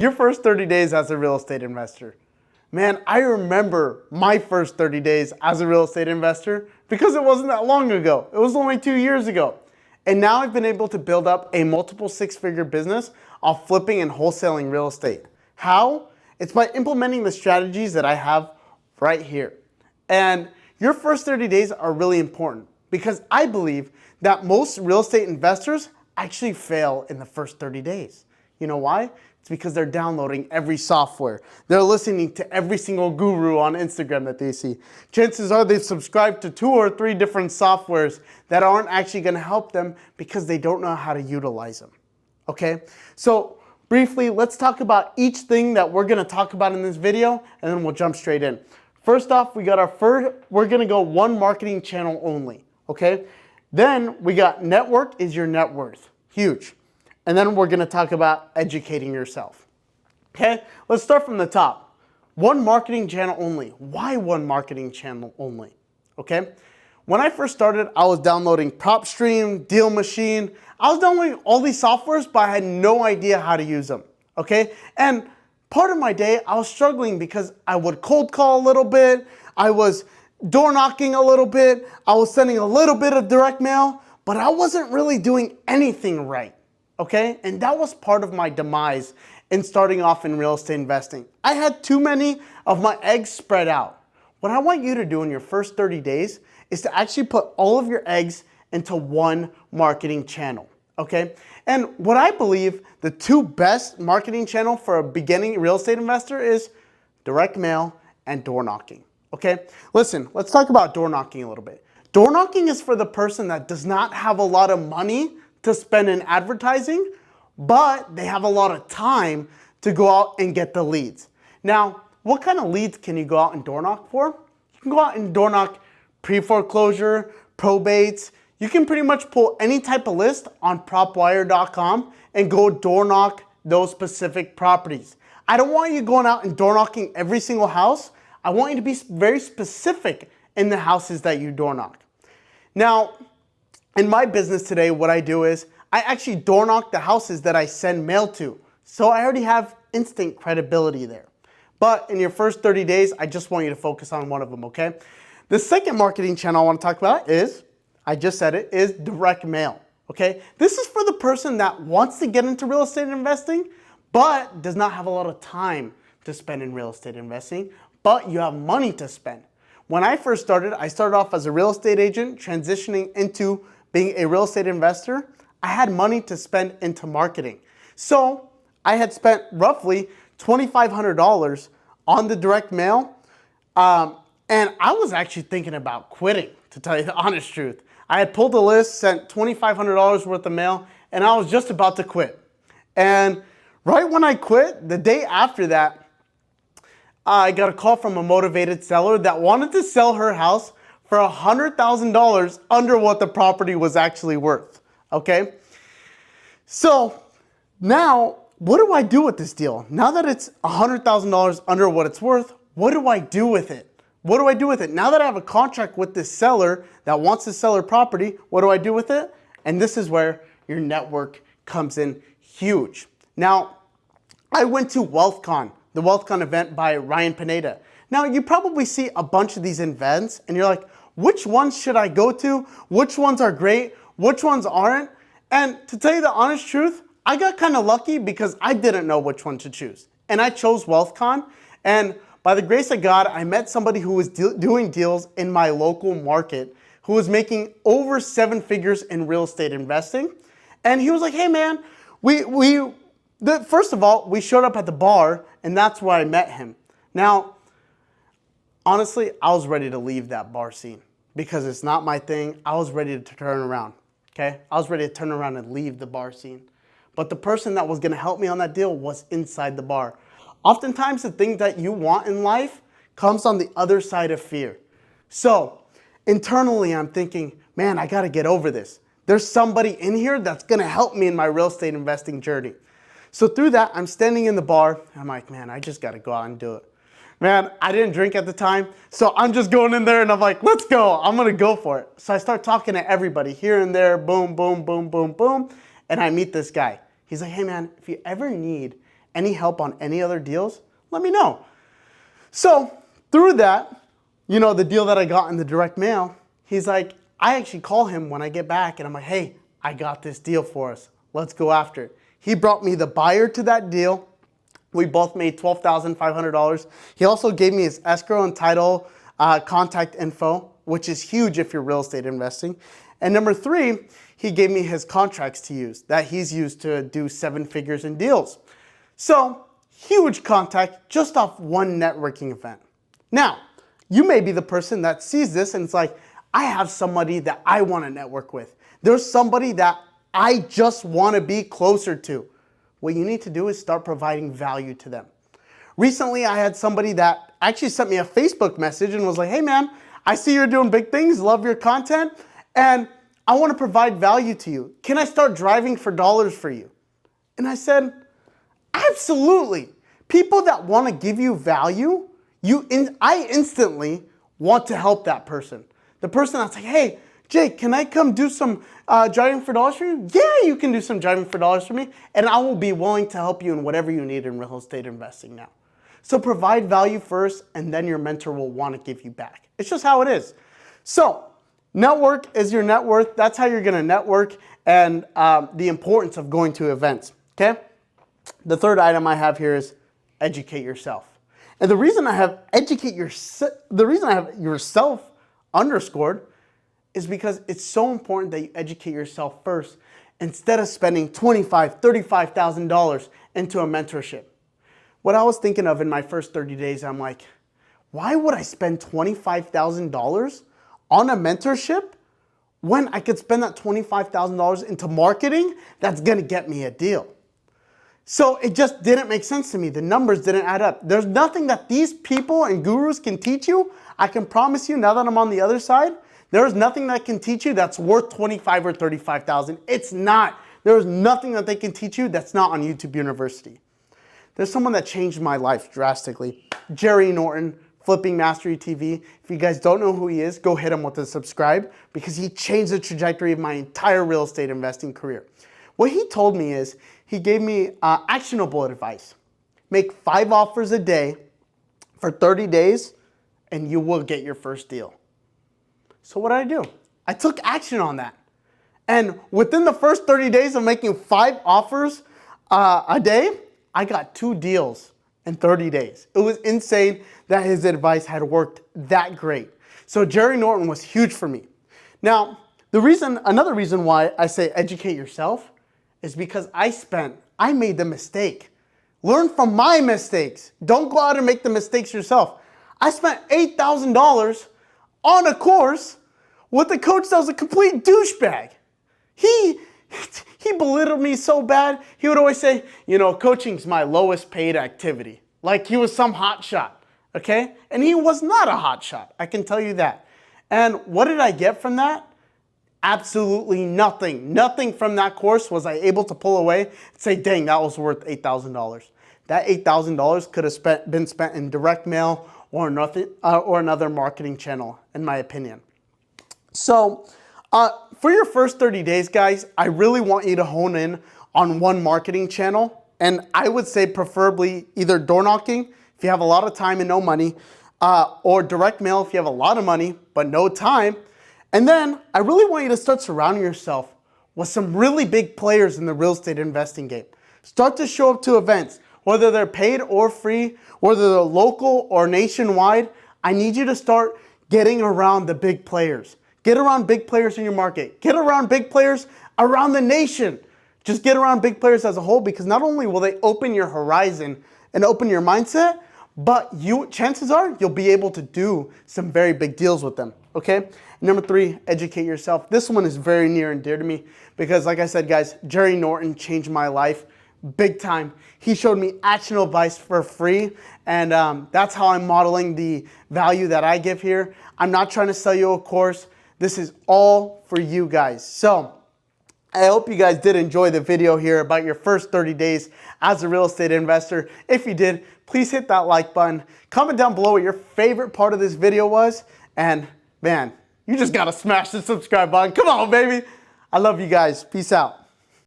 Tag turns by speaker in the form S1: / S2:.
S1: Your first 30 days as a real estate investor. Man, I remember my first 30 days as a real estate investor because it wasn't that long ago. It was only 2 years ago. And now I've been able to build up a multiple six-figure business off flipping and wholesaling real estate. How? It's by implementing the strategies that I have right here. And your first 30 days are really important because I believe that most real estate investors actually fail in the first 30 days. You know why? It's because they're downloading every software. They're listening to every single guru on Instagram that they see. Chances are they've subscribed to 2 or 3 different softwares that aren't actually going to help them because they don't know how to utilize them. Okay? So briefly, let's talk about each thing that we're going to talk about in this video, and then we'll jump straight in. First off, we got we're going to go one marketing channel only. Okay? Then we got network is your net worth. Huge. And then we're going to talk about educating yourself. Okay, let's start from the top. One marketing channel only. Why one marketing channel only? Okay, when I first started, I was downloading PropStream, Deal Machine. I was downloading all these softwares, but I had no idea how to use them. Okay, and part of my day, I was struggling because I would cold call a little bit. I was door knocking a little bit. I was sending a little bit of direct mail, but I wasn't really doing anything right. Okay, and that was part of my demise in starting off in real estate investing. I had too many of my eggs spread out. What I want you to do in your first 30 days is to actually put all of your eggs into one marketing channel. Okay, and what I believe the 2 best marketing channel for a beginning real estate investor is direct mail and door knocking. Okay, listen, let's talk about door knocking a little bit. Door knocking is for the person that does not have a lot of money to spend in advertising, but they have a lot of time to go out and get the leads. Now, what kind of leads can you go out and door knock for? You can go out and door knock pre-foreclosure, probates. You can pretty much pull any type of list on propwire.com and go door knock those specific properties. I don't want you going out and door knocking every single house. I want you to be very specific in the houses that you door knock. Now, in my business today, what I do is I actually door knock the houses that I send mail to. So I already have instant credibility there. But in your first 30 days, I just want you to focus on one of them, okay? The second marketing channel I want to talk about is, I just said it, is direct mail, okay? This is for the person that wants to get into real estate investing, but does not have a lot of time to spend in real estate investing, but you have money to spend. When I first started, I started off as a real estate agent, transitioning into being a real estate investor. I had money to spend into marketing. So I had spent roughly $2,500 on the direct mail. And I was actually thinking about quitting, to tell you the honest truth. I had pulled the list, sent $2,500 worth of mail, and I was just about to quit. And right when I quit, the day after that, I got a call from a motivated seller that wanted to sell her house for $100,000 under what the property was actually worth, okay? So now, what do I do with this deal? Now that it's $100,000 under what it's worth, what do I do with it? What do I do with it? Now that I have a contract with this seller that wants to sell her property, what do I do with it? And this is where your network comes in huge. Now, I went to WealthCon, the WealthCon event by Ryan Pineda. Now, you probably see a bunch of these events and you're like, which ones should I go to? Which ones are great? Which ones aren't? And to tell you the honest truth, I got kind of lucky because I didn't know which one to choose. And I chose WealthCon. And by the grace of God, I met somebody who was doing deals in my local market who was making over 7 figures in real estate investing. And he was like, hey man, first of all, we showed up at the bar and that's where I met him. Now, honestly, I was ready to leave that bar scene because it's not my thing. I was ready to turn around, okay? I was ready to turn around and leave the bar scene. But the person that was gonna help me on that deal was inside the bar. Oftentimes, the thing that you want in life comes on the other side of fear. So, internally, I'm thinking, man, I gotta get over this. There's somebody in here that's gonna help me in my real estate investing journey. So through that, I'm standing in the bar, and I'm like, man, I just gotta go out and do it. Man, I didn't drink at the time, so I'm just going in there and I'm like, let's go, I'm gonna go for it. So I start talking to everybody here and there, boom, boom, boom, boom, boom, and I meet this guy. He's like, hey man, if you ever need any help on any other deals, let me know. So through that, the deal that I got in the direct mail, he's like, I actually call him when I get back and I'm like, hey, I got this deal for us. Let's go after it. He brought me the buyer to that deal. We both made $12,500. He also gave me his escrow and title contact info, which is huge if you're real estate investing. And number 3, he gave me his contracts to use that he's used to do 7 figures in deals. So huge contact just off one networking event. Now, you may be the person that sees this and it's like, I have somebody that I want to network with. There's somebody that I just want to be closer to. What you need to do is start providing value to them. Recently, I had somebody that actually sent me a Facebook message and was like, hey man, I see you're doing big things, love your content, and I want to provide value to you. Can I start driving for dollars for you? And I said, absolutely. People that want to give you value, I instantly want to help that person. The person that's like, hey, Jake, can I come do some driving for dollars for you? Yeah, you can do some driving for dollars for me, and I will be willing to help you in whatever you need in real estate investing now. So provide value first, and then your mentor will want to give you back. It's just how it is. So network is your net worth. That's how you're going to network, and the importance of going to events, okay? The third item I have here is educate yourself. And the reason I have yourself underscored is because it's so important that you educate yourself first instead of spending $25,000, $35,000 into a mentorship. What I was thinking of in my first 30 days, I'm like, why would I spend $25,000 on a mentorship when I could spend that $25,000 into marketing that's gonna get me a deal? So it just didn't make sense to me. The numbers didn't add up. There's nothing that these people and gurus can teach you. I can promise you now that I'm on the other side, there's nothing that can teach you that's worth $25,000 or $35,000. It's not. There's nothing that they can teach you that's not on YouTube University. There's someone that changed my life drastically. Jerry Norton, Flipping Mastery TV. If you guys don't know who he is, go hit him with a subscribe because he changed the trajectory of my entire real estate investing career. What he told me is, he gave me actionable advice. Make 5 offers a day for 30 days and you will get your first deal. So what did I do? I took action on that. And within the first 30 days of making 5 offers a day, I got 2 deals in 30 days. It was insane that his advice had worked that great. So Jerry Norton was huge for me. Now, another reason why I say educate yourself is because I made the mistake. Learn from my mistakes. Don't go out and make the mistakes yourself. I spent $8,000 on a course with a coach that was a complete douchebag. He belittled me so bad. He would always say, coaching's my lowest paid activity. Like he was some hot shot, okay? And he was not a hot shot, I can tell you that. And what did I get from that? Absolutely nothing. Nothing from that course was I able to pull away and say, dang, that was worth $8,000. That $8,000 could have been spent in direct mail or another marketing channel, in my opinion. So for your first 30 days, guys, I really want you to hone in on one marketing channel. And I would say preferably either door knocking, if you have a lot of time and no money, or direct mail if you have a lot of money but no time. And then I really want you to start surrounding yourself with some really big players in the real estate investing game. Start to show up to events, whether they're paid or free, whether they're local or nationwide. I need you to start getting around the big players. Get around big players in your market. Get around big players around the nation. Just get around big players as a whole, because not only will they open your horizon and open your mindset, but chances are you'll be able to do some very big deals with them, okay? Number 3, educate yourself. This one is very near and dear to me because, like I said, guys, Jerry Norton changed my life big time. He showed me actionable advice for free, and that's how I'm modeling the value that I give here. I'm not trying to sell you a course. This is all for you guys. So I hope you guys did enjoy the video here about your first 30 days as a real estate investor. If you did, please hit that like button. Comment down below what your favorite part of this video was. And man, you just gotta smash the subscribe button. Come on, baby. I love you guys. Peace out.